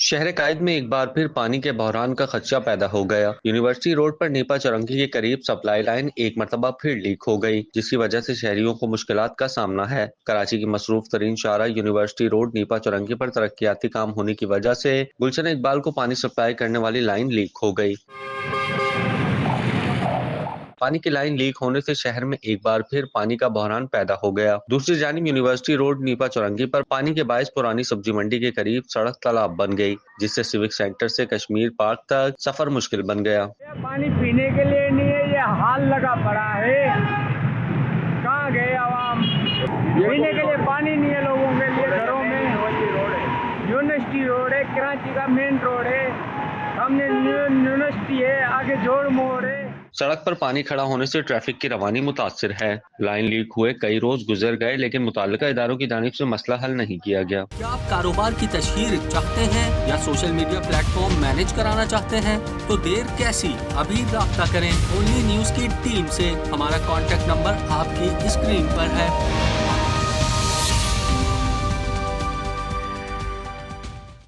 شہر قائد میں ایک بار پھر پانی کے بحران کا خدشہ پیدا ہو گیا۔ یونیورسٹی روڈ پر نیپا چورنگی کے قریب سپلائی لائن ایک مرتبہ پھر لیک ہو گئی، جس کی وجہ سے شہریوں کو مشکلات کا سامنا ہے۔ کراچی کی مصروف ترین شاہراہ یونیورسٹی روڈ نیپا چورنگی پر ترقیاتی کام ہونے کی وجہ سے گلشن اقبال کو پانی سپلائی کرنے والی لائن لیک ہو گئی۔ پانی کی لائن لیک ہونے سے شہر میں ایک بار پھر پانی کا بحران پیدا ہو گیا۔ دوسری جانب یونیورسٹی روڈ نیپا چورنگی پر پانی کے باعث پرانی سبزی منڈی کے قریب سڑک تالاب بن گئی، جس سے سیوک سینٹر سے کشمیر پارک تک سفر مشکل بن گیا۔ پانی پینے کے لیے نہیں ہے، یہ حال لگا پڑا ہے۔ کہاں گئے عوام؟ پینے کے لیے پانی نہیں ہے لوگوں کے لیے گھروں میں۔ یونیورسٹی روڈ ہے، کراچی کا مین روڈ ہے، سامنے یونیورسٹی ہے، آگے جوڑ موڑ ہے۔ سڑک پر پانی کھڑا ہونے سے ٹریفک کی روانی متاثر ہے۔ لائن لیک ہوئے کئی روز گزر گئے لیکن متعلقہ اداروں کی جانب سے مسئلہ حل نہیں کیا گیا۔ کیا آپ کاروبار کی تشہیر چاہتے ہیں یا social media plate form manage کرانا چاہتے ہیں تو دیر کیسی، ابھی رابطہ کریں اونلی نیوز کی ٹیم سے۔ ہمارا کانٹیکٹ نمبر آپ کی اسکرین پر ہے۔